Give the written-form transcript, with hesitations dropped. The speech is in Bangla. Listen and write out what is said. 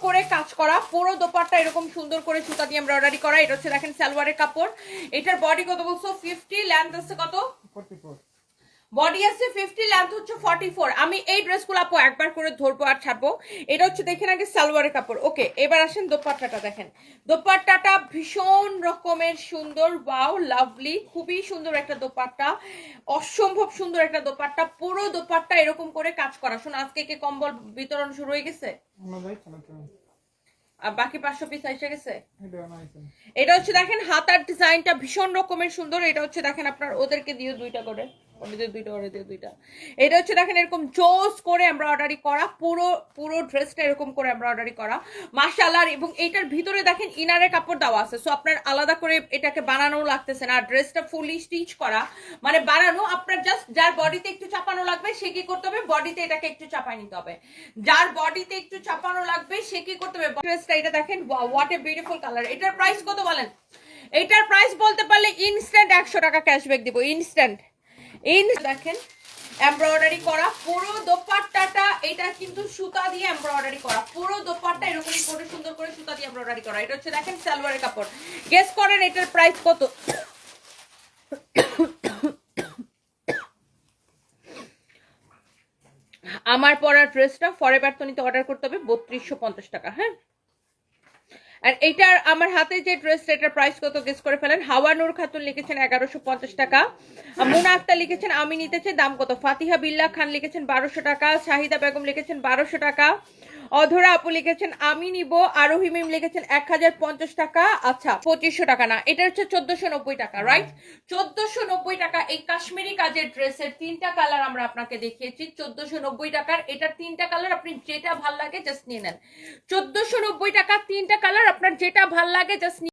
করে কাজ করা, পুরো দোপাট্টা এরকম সুন্দর করে সুতা দিয়ে এমব্রয়ডারি করা। এটা হচ্ছে দেখেন সালোয়ারের কাপড়। এটার বডি কত বলছো? 50, লেন্থ আছে কত? 44। বডি আছে 50, লেন্থ হচ্ছে 44। আমি এই ড্রেসগুলো আপু একবার করে ধরবো আর ছাড়বো। এটা হচ্ছে দেখেন আগে সালোয়ারের কাপড়। ওকে, এবার আসেন দোপাট্টাটা দেখেন। দোপাট্টাটা ভীষণ রকমের সুন্দর, ওয়াও লাভলি, খুবই সুন্দর একটা দোপাট্টা, অসম্ভব সুন্দর একটা দোপাট্টা। পুরো দোপাট্টা এরকম করে কাজ করা। শোনো, আজকে কি কম্বল বিতরণ শুরু হয়ে গেছে? আর বাকি 500 পিস এসে গেছে। এটা হচ্ছে দেখেন হাতার ডিজাইনটা ভীষণ রকমের সুন্দর। এটা হচ্ছে দেখেন আপনার ওদেরকে দিয়ে দুইটা করে, দুইটা। এটা হচ্ছে দেখেন এরকম জোস করে এমব্রয়ডারি করা, পুরো ড্রেসটা এরকম করে এমব্রয়ডারি করা মাশাআল্লাহ। এবং এইটার ভিতরে দেখেন ইনারের কাপড় দেওয়া আছে, সো আপনার আলাদা করে এটাকে বানানো লাগতেছে না। ড্রেসটা ফুলি স্টিচ করা, মানে বানানো। আপনার জাস্ট যার বডিতে একটু চাপানো লাগবে সে কি করতে হবে, বডিতে এটাকে একটু চাপাই নিতে হবে। যার বডিতে একটু চাপানো লাগবে সে কি করতে হবে, ড্রেসটা এটা দেখেন, হোয়াট এ বিউটিফুল কালার। এটার প্রাইস কত বলেন? এটার প্রাইস বলতে পারলে ইনস্ট্যান্ট 100 টাকা ক্যাশব্যাক দিব, ইনস্ট্যান্ট। দেখেন এমব্রয়ডারি করা পুরো দোপাট্টাটা, এটা কিন্তু সুতা দিয়ে এমব্রয়ডারি করা, পুরো দোপাট্টা এরকম করে সুন্দর করে সুতা দিয়ে এমব্রয়ডারি করা। এটা হচ্ছে দেখেন সালোয়ারের কাপড়। গেস করেন এটার প্রাইস কত? আমার পরা ড্রেসটা ফরএভার তনিতে অর্ডার করতে হবে 3250 টাকা। হ্যাঁ, আর এইটার আমার হাতে যে ড্রেসটা, এটার প্রাইস কত গেস করে ফেলেন। হাওয়া নূর খাতুন লিখেছেন 1150 টাকা, মুনা আক্তার লিখেছেন আমি নিতে চাই, দাম কত? ফাতিহা বিল্লাহ খান লিখেছেন 1200 টাকা, শাহিদা বেগম লিখেছেন 1200 টাকা, অধরা আপু লিখেছেন আমি নিব, আরোহী মিম লিখেছেন 1050 টাকা। আচ্ছা 2500 টাকা না, এটা হচ্ছে 1490 টাকা, রাইট? 1490 টাকা। এই কাশ্মীরি কাজের ড্রেসের 3টা কালার আমরা আপনাকে দেখিয়েছি 1490 টাকার। এটার 3টা কালার, আপনি যেটা ভাল লাগে জাস্ট নিয়ে নেন। 1490 টাকা 3টা কালার, আপনার যেটা ভাল লাগে জাস্ট